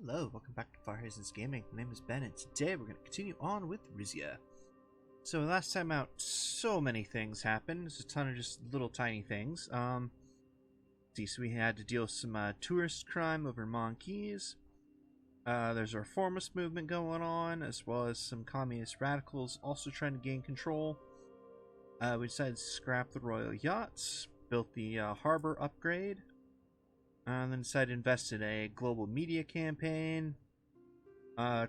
Hello, welcome back to Fire Horizons Gaming. My name is Ben, and today we're going to continue on with Rizia. So last time out, so many things happened. There's a ton of just little tiny things. See, so we had to deal with some tourist crime over Monkeys. There's a reformist movement going on, as well as some communist radicals also trying to gain control. We decided to scrap the royal yachts, built the harbor upgrade. And then decided to invest in a global media campaign.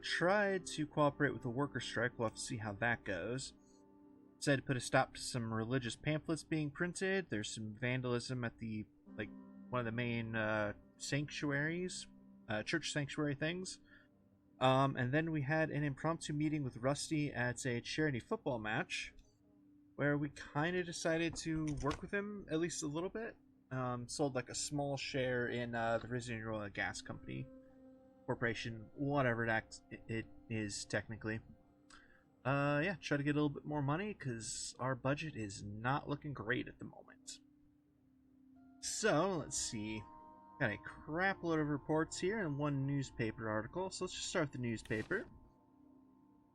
Tried to cooperate with the worker strike. We'll have to see how that goes. Decided to put a stop to some religious pamphlets being printed. There's some vandalism at the one of the main sanctuaries, church sanctuary things. And then we had an impromptu meeting with Rusty at a charity football match, where we kind of decided to work with him at least a little bit. Sold like a small share in the Rizia Gas Company Corporation, whatever it is technically. Yeah, try to get a little bit more money because our budget is not looking great at the moment. So let's see, got a crap load of reports here and one newspaper article. So let's just start with the newspaper.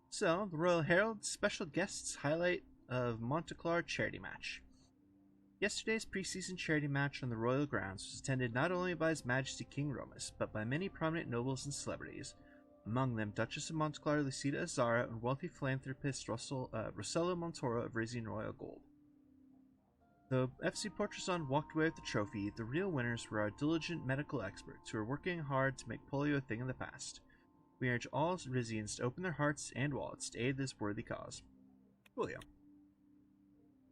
So the Royal Herald special guests highlight of Monteclar charity match. Yesterday's preseason charity match on the royal grounds was attended not only by His Majesty King Romus, but by many prominent nobles and celebrities, among them Duchess of Monteclar Lucida Azara and wealthy philanthropist Rossello Montoro of Rizia Royal Gold. Though FC Portrazon walked away with the trophy, the real winners were our diligent medical experts who are working hard to make polio a thing of the past. We urge all Rizians to open their hearts and wallets to aid this worthy cause. Coolio.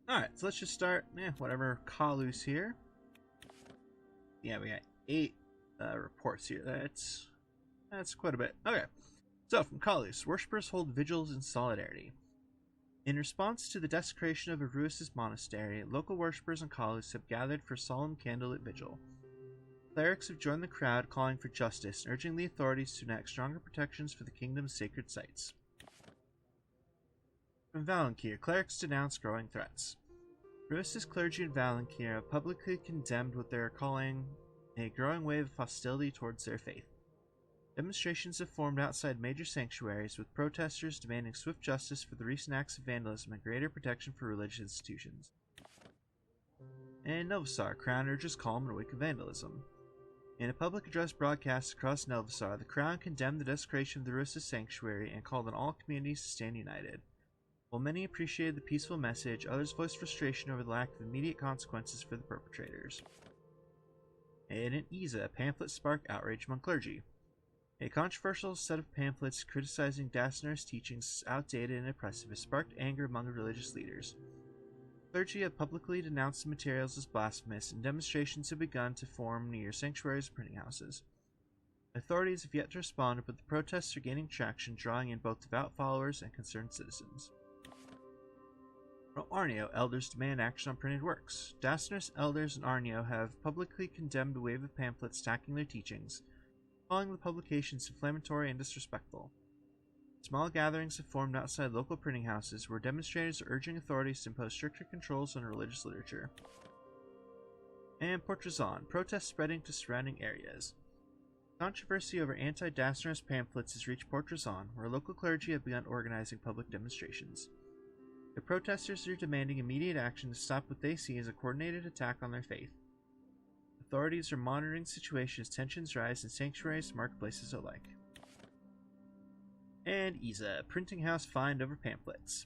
Alright, so let's just start, whatever, Kalus here. Yeah, we got 8 reports here. That's quite a bit. Okay, so from Kalus, worshippers hold vigils in solidarity. In response to the desecration of Aruis's monastery, local worshippers in Kalus have gathered for solemn candlelit vigil. Clerics have joined the crowd calling for justice, urging the authorities to enact stronger protections for the kingdom's sacred sites. From Valankir, clerics denounce growing threats. Aruis's clergy in Valankir have publicly condemned what they are calling a growing wave of hostility towards their faith. Demonstrations have formed outside major sanctuaries, with protesters demanding swift justice for the recent acts of vandalism and greater protection for religious institutions. And Novasar, Crown urges calm in a wake of vandalism. In a public address broadcast across Novasar, the Crown condemned the desecration of the Aruis's sanctuary and called on all communities to stand united. While many appreciated the peaceful message, others voiced frustration over the lack of immediate consequences for the perpetrators. And in Isa, pamphlets spark outrage among clergy. A controversial set of pamphlets criticizing Dasner's teachings outdated and oppressive has sparked anger among religious leaders. Clergy have publicly denounced the materials as blasphemous, and demonstrations have begun to form near sanctuaries and printing houses. Authorities have yet to respond, but the protests are gaining traction, drawing in both devout followers and concerned citizens. From Arneo, elders demand action on printed works. Dasner's elders in Arneo have publicly condemned a wave of pamphlets attacking their teachings, calling the publications inflammatory and disrespectful. Small gatherings have formed outside local printing houses, where demonstrators are urging authorities to impose stricter controls on religious literature. And Portrazon, protests spreading to surrounding areas. Controversy over anti-Dasner's pamphlets has reached Portrazon, where local clergy have begun organizing public demonstrations. The protesters are demanding immediate action to stop what they see as a coordinated attack on their faith. Authorities are monitoring the situation as tensions rise in sanctuaries and marketplaces alike. And Isa, printing house fined over pamphlets.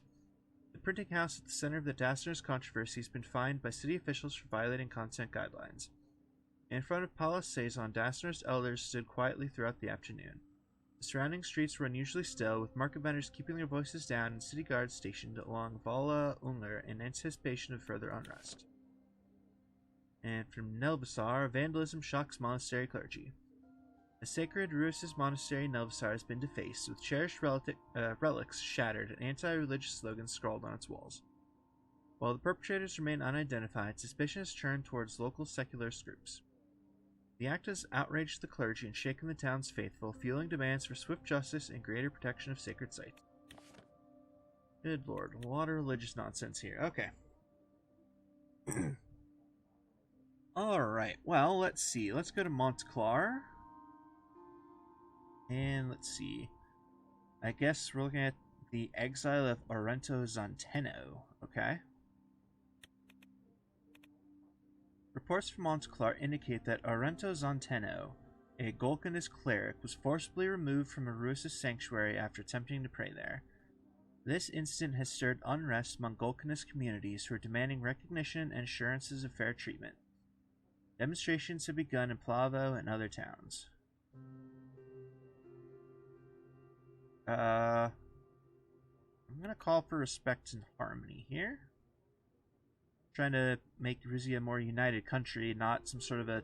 The printing house at the center of the Dasner's controversy has been fined by city officials for violating content guidelines. In front of Palace Saison, Dasner's elders stood quietly throughout the afternoon. The surrounding streets were unusually still, with market vendors keeping their voices down and city guards stationed along Vala Unger in anticipation of further unrest. And from Nelbasar, vandalism shocks monastery clergy. A sacred Aruis's monastery in Nelbasar has been defaced, with cherished relics shattered and anti-religious slogans scrawled on its walls. While the perpetrators remain unidentified, suspicion has turned towards local secularist groups. The act has outraged the clergy and shaken the town's faithful, fueling demands for swift justice and greater protection of sacred sites. Good lord, a lot of religious nonsense here. Okay. Alright, well, let's see. Let's go to Monteclar. And let's see. I guess we're looking at the exile of Orento Zanteno. Okay. Reports from Montclar indicate that Orento Zanteno, a Golconist cleric, was forcibly removed from Arusa's sanctuary after attempting to pray there. This incident has stirred unrest among Golconist communities who are demanding recognition and assurances of fair treatment. Demonstrations have begun in Plavo and other towns. I'm gonna call for respect and harmony here. Trying to make Rizia a more united country, not some sort of a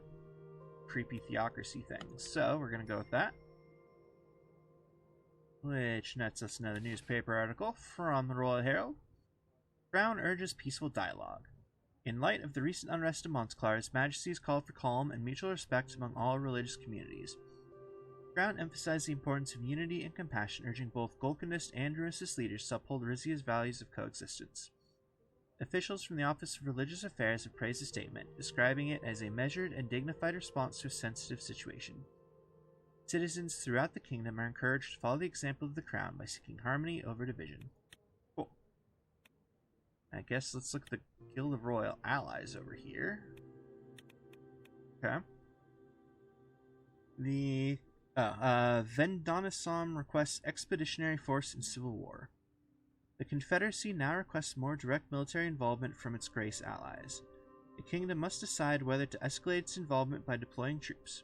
creepy theocracy thing. So we're gonna go with that. Which nets us another newspaper article from the Royal Herald. Crown urges peaceful dialogue. In light of the recent unrest in Montclar, His Majesty's called for calm and mutual respect among all religious communities. Crown emphasized the importance of unity and compassion, urging both Golconist and Druidist leaders to uphold Rizia's values of coexistence. Officials from the Office of Religious Affairs have praised the statement, describing it as a measured and dignified response to a sensitive situation. Citizens throughout the kingdom are encouraged to follow the example of the Crown by seeking harmony over division. Cool. I guess let's look at the Guild of Royal Allies over here. Okay. The Vendonisam requests expeditionary force in civil war. The Confederacy now requests more direct military involvement from its Grace allies. The kingdom must decide whether to escalate its involvement by deploying troops.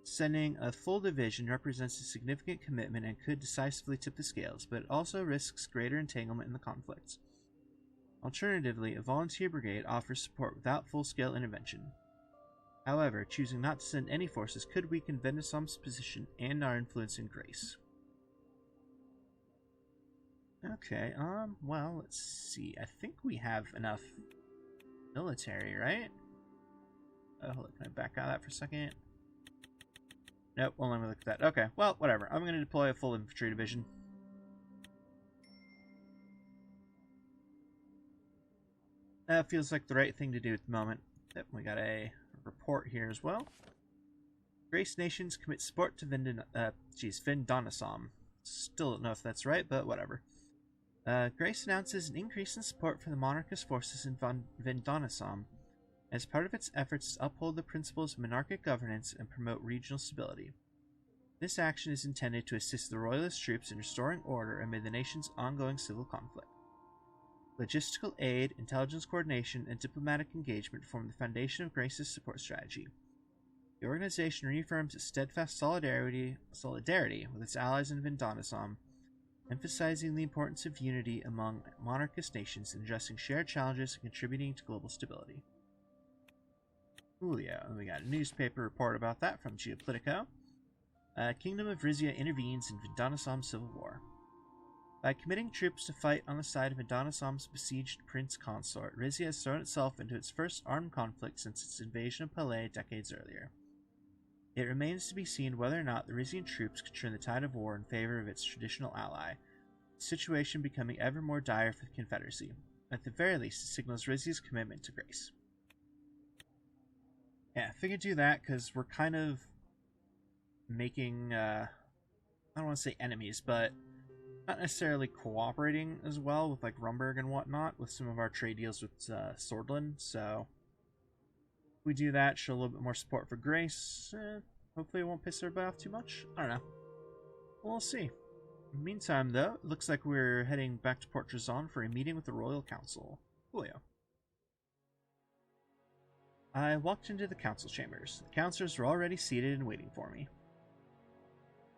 Sending a full division represents a significant commitment and could decisively tip the scales, but it also risks greater entanglement in the conflict. Alternatively, a volunteer brigade offers support without full-scale intervention. However, choosing not to send any forces could weaken Vendosam's position and our influence in Grace. Okay, well, let's see. I think we have enough military, right? Hold on, can I back out of that for a second? Nope, well, let me look at that. Okay, well, whatever. I'm going to deploy a full infantry division. That feels like the right thing to do at the moment. Yep, we got a report here as well. Grace nations commit support to Vendonisam. Still don't know if that's right, but whatever. Grace announces an increase in support for the monarchist forces in Vendonisam as part of its efforts to uphold the principles of monarchic governance and promote regional stability. This action is intended to assist the royalist troops in restoring order amid the nation's ongoing civil conflict. Logistical aid, intelligence coordination, and diplomatic engagement form the foundation of Grace's support strategy. The organization reaffirms its steadfast solidarity with its allies in Vendonisam, emphasizing the importance of unity among monarchist nations in addressing shared challenges and contributing to global stability. Julio, and we got a newspaper report about that from Geopolitico. Kingdom of Rizia intervenes in Vendonisam civil war. By committing troops to fight on the side of Vendonisam's besieged prince consort, Rizia has thrown itself into its first armed conflict since its invasion of Palais decades earlier. It remains to be seen whether or not the Rizian troops could turn the tide of war in favor of its traditional ally, the situation becoming ever more dire for the Confederacy. At the very least, it signals Rizia's commitment to Grace. Yeah, I figured do that because we're kind of making, I don't want to say enemies, but not necessarily cooperating as well with like Rumberg and whatnot with some of our trade deals with Swordland. So if we do that, show a little bit more support for Grace. Hopefully it won't piss everybody off too much. I don't know. We'll see. In the meantime, though, it looks like we're heading back to Port Trazon for a meeting with the Royal Council. Julio. I walked into the council chambers. The councilors were already seated and waiting for me.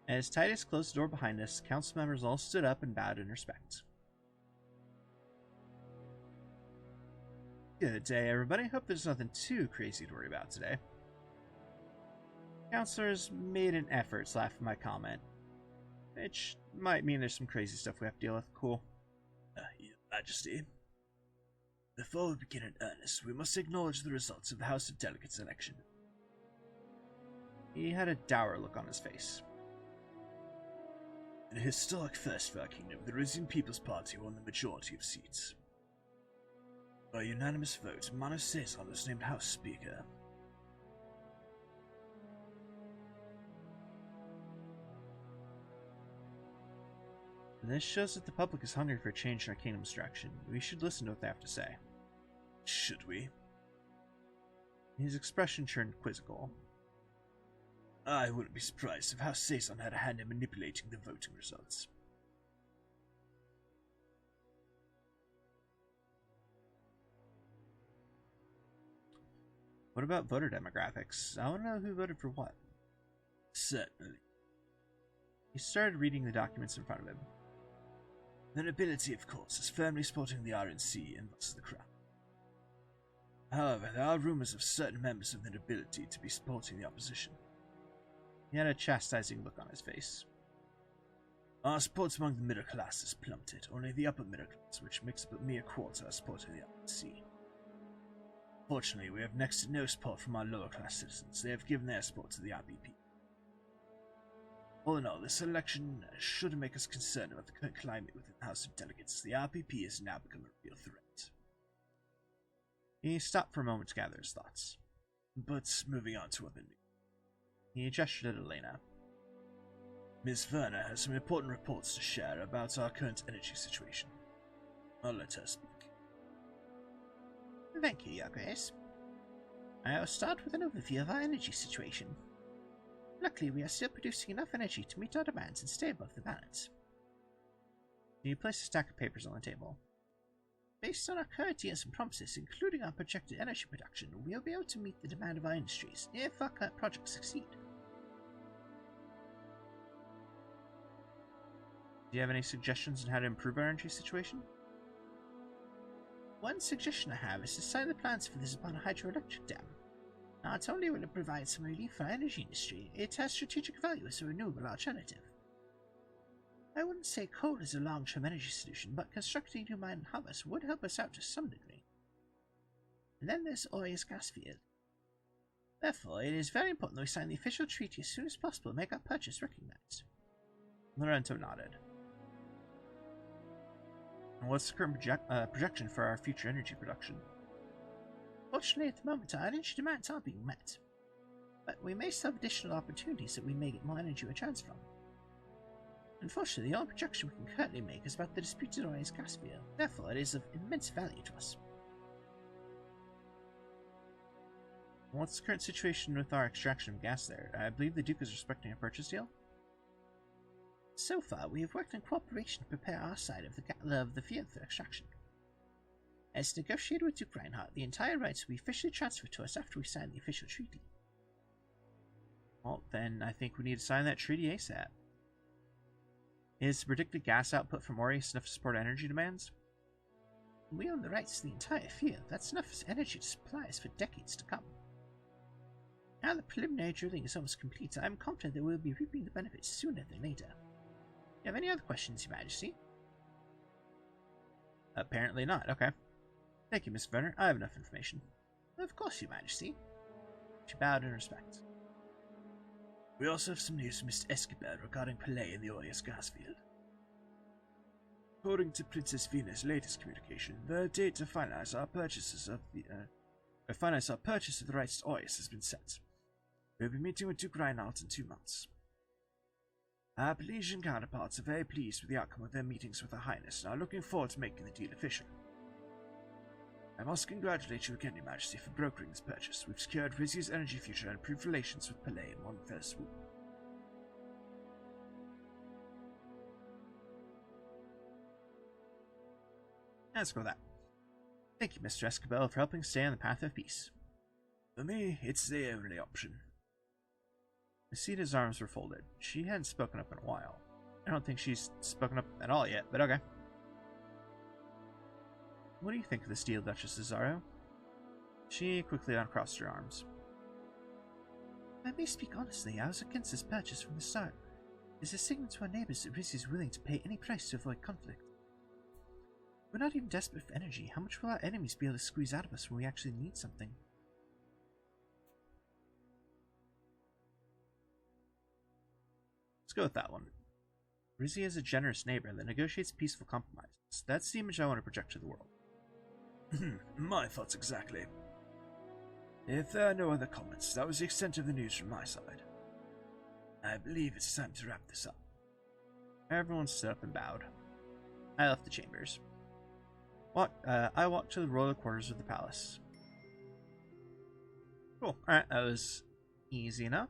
As Titus closed the door behind us, council members all stood up and bowed in respect. Good day, everybody. Hope there's nothing too crazy to worry about today. Councilors made an effort to laugh at my comment, which might mean there's some crazy stuff we have to deal with. Cool. Your Majesty. Before we begin in earnest, we must acknowledge the results of the House of Delegates election. He had a dour look on his face. In a historic first for our kingdom, the Rizian People's Party won the majority of seats. By unanimous vote, Mano Caesar was named House Speaker. This shows that the public is hungry for a change in our kingdom's direction. We should listen to what they have to say. Should we? His expression turned quizzical. I wouldn't be surprised if House Saison had a hand in manipulating the voting results. What about voter demographics? I want to know who voted for what. Certainly. He started reading the documents in front of him. The nobility, of course, is firmly supporting the RNC and thus the crown. However, there are rumors of certain members of the nobility to be supporting the opposition. He had a chastising look on his face. Our support among the middle class has plummeted. Only the upper middle class, which makes up a mere quarter, are supporting the RNC. Fortunately, we have next to no support from our lower class citizens. They have given their support to the RBP. All in all, this election should make us concerned about the current climate within the House of Delegates. The RPP has now become a real threat. He stopped for a moment to gather his thoughts. But moving on to other news. He gestured at Elena. Ms. Werner has some important reports to share about our current energy situation. I'll let her speak. Thank you, Your Grace. I'll start with an overview of our energy situation. Luckily, we are still producing enough energy to meet our demands and stay above the balance. He placed a stack of papers on the table. Based on our current deals and promises, including our projected energy production, we'll be able to meet the demand of our industries if our current projects succeed. Do you have any suggestions on how to improve our energy situation? One suggestion I have is to sign the plans for the Zabana hydroelectric dam. Not only will it provide some relief for our energy industry, it has strategic value as a renewable alternative. I wouldn't say coal is a long-term energy solution, but constructing a new mine in Havas would help us out to some degree. And then there's Oria's gas field. Therefore, it is very important that we sign the official treaty as soon as possible and make our purchase recognized. Lorenzo nodded. And what's the current projection for our future energy production? Fortunately, at the moment, our energy demands are being met. But we may still have additional opportunities that we may get more energy returns from. Unfortunately, the only projection we can currently make is about the disputed Oria's gas field. Therefore, it is of immense value to us. What's the current situation with our extraction of gas there? I believe the Duke is respecting a purchase deal? So far, we have worked in cooperation to prepare our side of the field for extraction. As negotiated with Duke Reinhardt, the entire rights will be officially transferred to us after we sign the official treaty. Well, then I think we need to sign that treaty ASAP. Is the predicted gas output from Ori enough to support energy demands? We own the rights to the entire field. That's enough energy to supply us for decades to come. Now the preliminary drilling is almost complete, I am confident that we will be reaping the benefits sooner than later. Do you have any other questions, Your Majesty? Apparently not. Okay. Thank you, Miss Werner. I have enough information. Of course, Your Majesty. She bowed in respect. We also have some news from Mr. Escobar regarding Palais in the Oria's gas field. According to Princess Venus' latest communication, the date to finalize our purchase of the rights to Orius has been set. We'll be meeting with Duke Reinhardt in 2 months. Our Pelesian counterparts are very pleased with the outcome of their meetings with Her Highness and are looking forward to making the deal official. I must congratulate you again, Your Majesty, for brokering this purchase. We've secured Rizia's energy future and improved relations with Palais in one fell swoop. Let's go with that. Thank you, Mr. Escobar, for helping stay on the path of peace. For me, it's the only option. Nisida's arms were folded. She hadn't spoken up in a while. I don't think she's spoken up at all yet, but okay. What do you think of this deal, Duchess Cesaro? She quickly uncrossed her arms. I may speak honestly, I was against this purchase from the start. It's a signal to our neighbors that Rizia is willing to pay any price to avoid conflict. We're not even desperate for energy. How much will our enemies be able to squeeze out of us when we actually need something? Let's go with that one. Rizia is a generous neighbor that negotiates peaceful compromises. That's the image I want to project to the world. My thoughts exactly. If there are no other comments, that was the extent of the news from my side. I believe it's time to wrap this up. Everyone stood up and bowed. I left the chambers. I walked to the royal quarters of the palace. Cool. Alright, that was easy enough.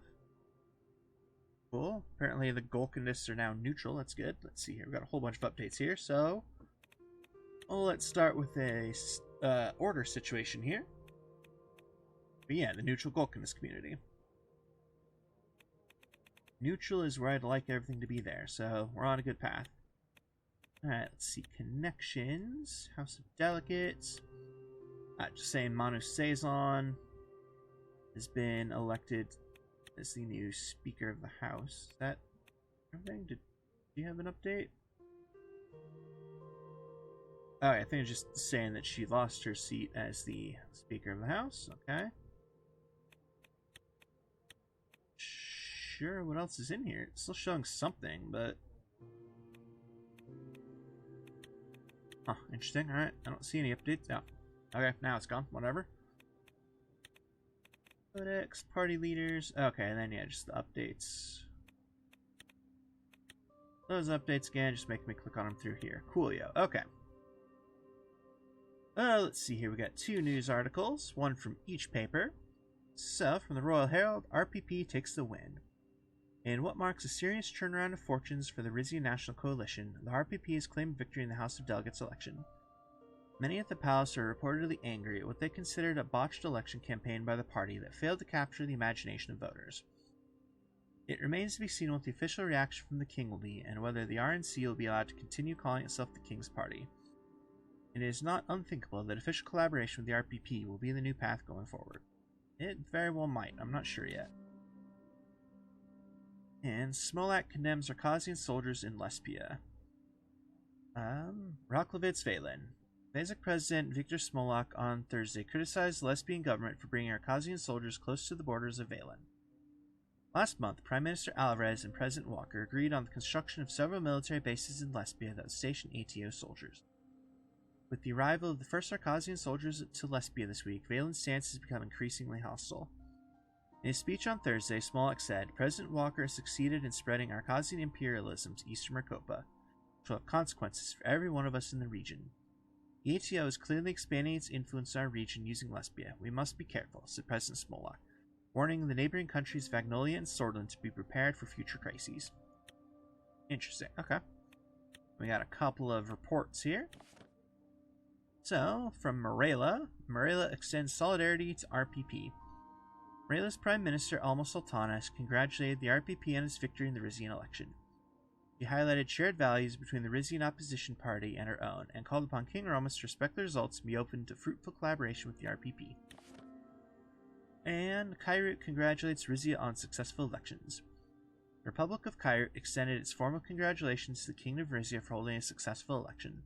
Cool. Apparently the Golkanists are now neutral. That's good. Let's see here. We've got a whole bunch of updates here. So, let's start with a order situation here. But yeah, the neutral Golkanist community. Neutral is where I'd like everything to be there, so we're on a good path. Alright, let's see. Connections. House of Delegates. Just saying Manu Saison has been elected as the new Speaker of the House. Is that everything? Do you have an update? Oh, I think it's just saying that she lost her seat as the Speaker of the House. Okay. Sure, what else is in here? It's still showing something, but... Huh, interesting. Alright, I don't see any updates. No. Okay, now it's gone. Whatever. Codex, party leaders. Okay, and then yeah, just the updates. Those updates again, just make me click on them through here. Coolio. Okay. Let's see here. We got 2 news articles, one from each paper. So, from the Royal Herald, RPP takes the win. In what marks a serious turnaround of fortunes for the Rizia National Coalition, the RPP has claimed victory in the House of Delegates election. Many at the palace are reportedly angry at what they considered a botched election campaign by the party that failed to capture the imagination of voters. It remains to be seen what the official reaction from the king will be, and whether the RNC will be allowed to continue calling itself the King's Party. It is not unthinkable that official collaboration with the RPP will be the new path going forward. It very well might, I'm not sure yet. And Smolak condemns Arkazian soldiers in Lesbia. Raklovitz Valen. Vezek President Viktor Smolak on Thursday criticized the Lesbian government for bringing Arkazian soldiers close to the borders of Valen. Last month, Prime Minister Alvarez and President Walker agreed on the construction of several military bases in Lesbia that would station ATO soldiers. With the arrival of the first Arkazian soldiers to Lesbia this week, Valen's stance has become increasingly hostile. In his speech on Thursday, Smolak said, President Walker has succeeded in spreading Arkazian imperialism to eastern Markopa, which will have consequences for every one of us in the region. The ATO is clearly expanding its influence in our region using Lesbia. We must be careful, said President Smolak, warning the neighboring countries of Agnolia and Sordland to be prepared for future crises. Interesting. Okay. We got a couple of reports here. So, from Marela extends solidarity to RPP. Marela's Prime Minister Alma Sultana has congratulated the RPP on its victory in the Rizian election. She highlighted shared values between the Rizian opposition party and her own, and called upon King Romas to respect the results and be open to fruitful collaboration with the RPP. And Kairut congratulates Rizia on successful elections. The Republic of Kairut extended its formal congratulations to the Kingdom of Rizia for holding a successful election,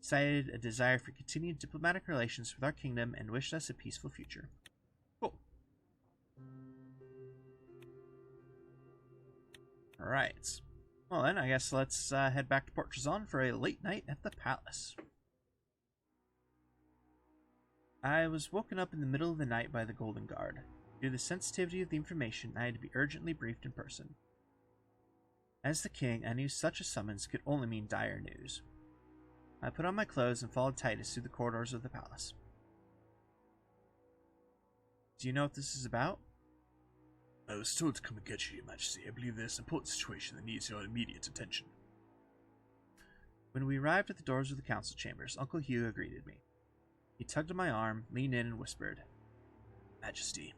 cited a desire for continued diplomatic relations with our kingdom, and wished us a peaceful future. Cool. Alright. Well then, I guess let's head back to Port Trazon for a late night at the palace. I was woken up in the middle of the night by the Golden Guard. Due to the sensitivity of the information, I had to be urgently briefed in person. As the king, I knew such a summons could only mean dire news. I put on my clothes and followed Titus through the corridors of the palace. Do you know what this is about? I was told to come and get you, Your Majesty. I believe there's an important situation that needs your immediate attention. When we arrived at the doors of the council chambers, Uncle Hugo greeted me. He tugged at my arm, leaned in, and whispered, Majesty,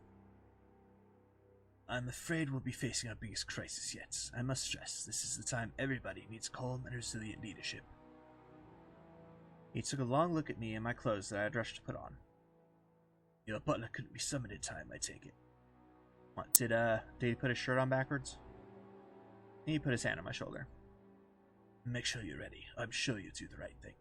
I'm afraid we'll be facing our biggest crisis yet. I must stress, this is the time everybody needs calm and resilient leadership. He took a long look at me and my clothes that I had rushed to put on. Your butler couldn't be summoned in time, I take it. What, did he put his shirt on backwards? He put his hand on my shoulder. Make sure you're ready. I'm sure you'll do the right thing.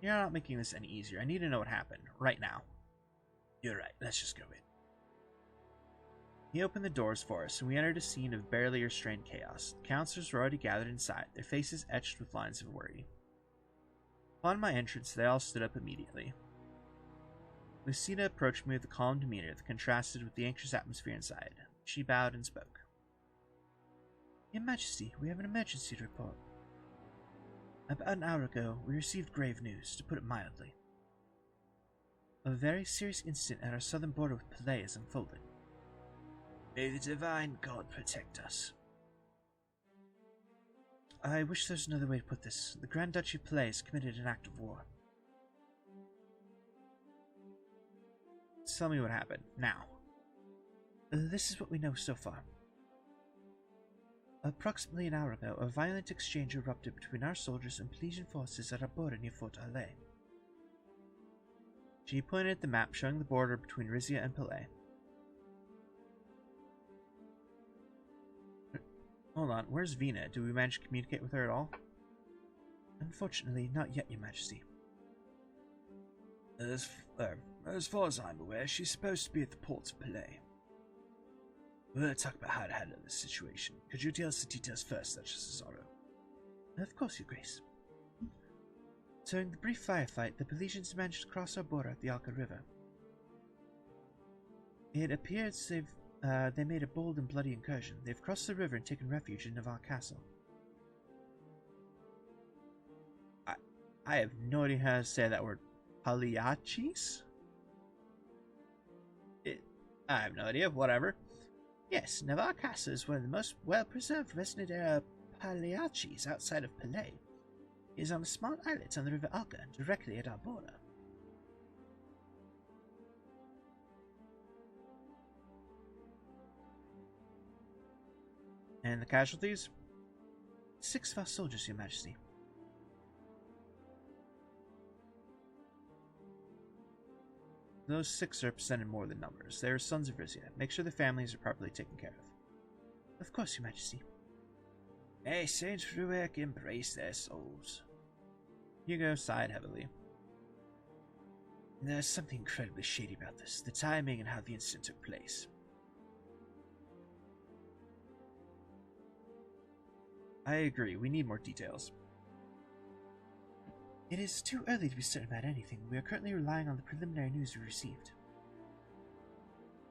You're not making this any easier. I need to know what happened, right now. You're right, let's just go in. He opened the doors for us, and we entered a scene of barely restrained chaos. The counselors were already gathered inside, their faces etched with lines of worry. Upon my entrance, they all stood up immediately. Lucina approached me with a calm demeanor that contrasted with the anxious atmosphere inside. She bowed and spoke. Your Majesty, we have an emergency report. About an hour ago, we received grave news, to put it mildly. A very serious incident at our southern border with Palais has unfolded. May the divine God protect us. I wish there was another way to put this. The Grand Duchy of Palais has committed an act of war. Tell me what happened, now. This is what we know so far. Approximately an hour ago, a violent exchange erupted between our soldiers and Pelesian forces at our border near Fort Alais. She pointed at the map showing the border between Rizia and Palais. Hold on, where's Vina? Do we manage to communicate with her at all? Unfortunately, not yet, Your Majesty. As far as I'm aware, she's supposed to be at the ports of Palais. We'll talk about how to handle this situation. Could you tell us the details first, Duchess Cesaro? Of course, Your Grace. During the brief firefight, the Pelesians managed to cross our border at the Alka River. It appears they made a bold and bloody incursion. They've crossed the river and taken refuge in Navarre Castle. I have no idea how to say that word. Pagliaccis? I have no idea, whatever. Yes, Navarre Castle is one of the most well-preserved resident area Pagliaccis outside of Palais. It is on a small islet on the River Alka, directly at our border. And the casualties? 6 of our soldiers, Your Majesty. Those 6 represented more than numbers. They are sons of Rizia. Make sure their families are properly taken care of. Of course, Your Majesty. May Saint Rueck embrace their souls. Hugo sighed heavily. There's something incredibly shady about this. The timing and how the incident took place. I agree. We need more details. It is too early to be certain about anything. We are currently relying on the preliminary news we received.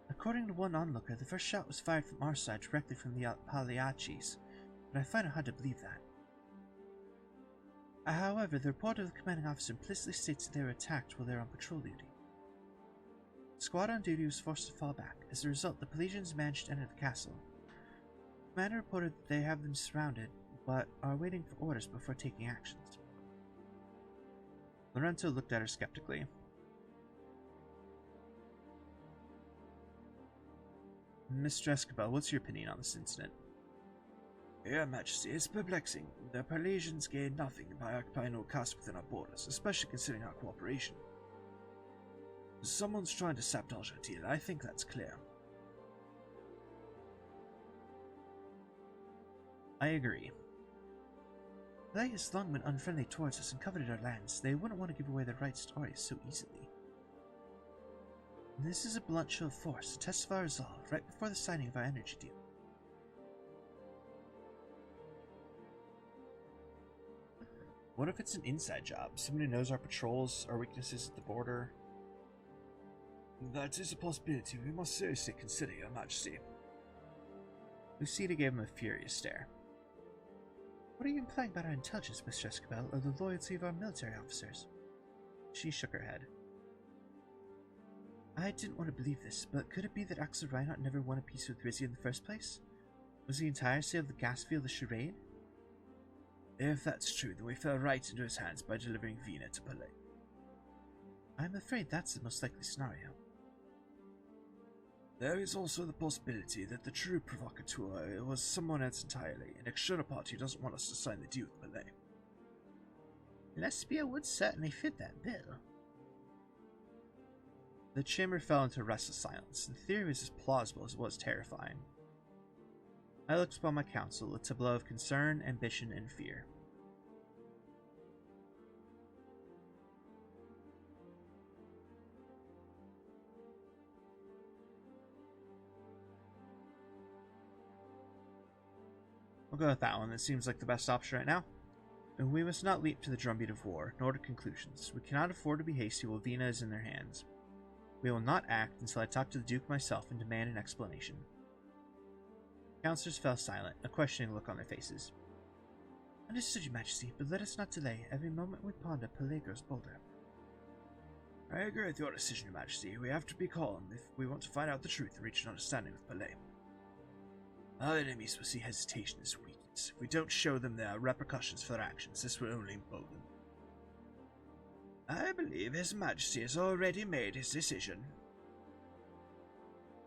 According to one onlooker, the first shot was fired from our side directly from the Pagliaccis, but I find it hard to believe that. However, the report of the commanding officer implicitly states that they were attacked while they were on patrol duty. The squad on duty was forced to fall back. As a result, the Pelesians managed to enter the castle. The commander reported that they have them surrounded, but are waiting for orders before taking actions. Lorenzo looked at her skeptically. Mr. Escobar, what's your opinion on this incident? Your Majesty, it's perplexing. The Pelesians gain nothing by occupying or castle within our borders, especially considering our cooperation. Someone's trying to sabotage our deal. I think that's clear. I agree. Palais has long been unfriendly towards us and coveted our lands. They wouldn't want to give away their rights to Aureus so easily. This is a blunt show of force, a test of our resolve, right before the signing of our energy deal. What if it's an inside job? Someone who knows our patrols, our weaknesses at the border? That is a possibility we must seriously consider, Your Majesty. Lucida gave him a furious stare. What are you implying about our intelligence, Mr. Escobar, or the loyalty of our military officers? She shook her head. I didn't want to believe this, but could it be that Axel Reinhardt never won a peace with Rizia in the first place? Was the entire sale of the gas field a charade? If that's true, then we fell right into his hands by delivering Vina to Palais. I'm afraid that's the most likely scenario. There is also the possibility that the true provocateur was someone else entirely, an external party who doesn't want us to sign the deal with Palais. Lesbia would certainly fit that bill. The chamber fell into restless silence. The theory was as plausible as it was terrifying. I looked upon my council, a tableau of concern, ambition, and fear. We'll go with that one. That seems like the best option right now. And we must not leap to the drumbeat of war, nor to conclusions. We cannot afford to be hasty while Vina is in their hands. We will not act until I talk to the Duke myself and demand an explanation. Counselors fell silent, a questioning look on their faces. Understood, Your Majesty, but let us not delay. Every moment we ponder, Pelé grows bolder. I agree with your decision, Your Majesty. We have to be calm if we want to find out the truth and reach an understanding with Pelé. Our enemies will see hesitation as weakness. If we don't show them there are repercussions for their actions, this will only embolden them. I believe His Majesty has already made his decision.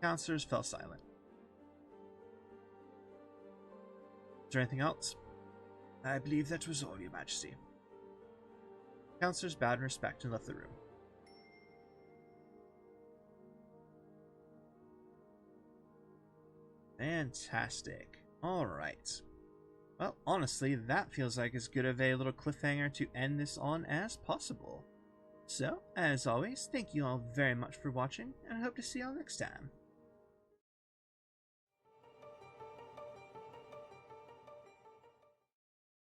Counselors fell silent. Is there anything else? I believe that was all, Your Majesty. Counselors bowed in respect and left the room. Fantastic. Alright. Well, honestly, that feels like as good of a little cliffhanger to end this on as possible. So, as always, thank you all very much for watching, and I hope to see you all next time.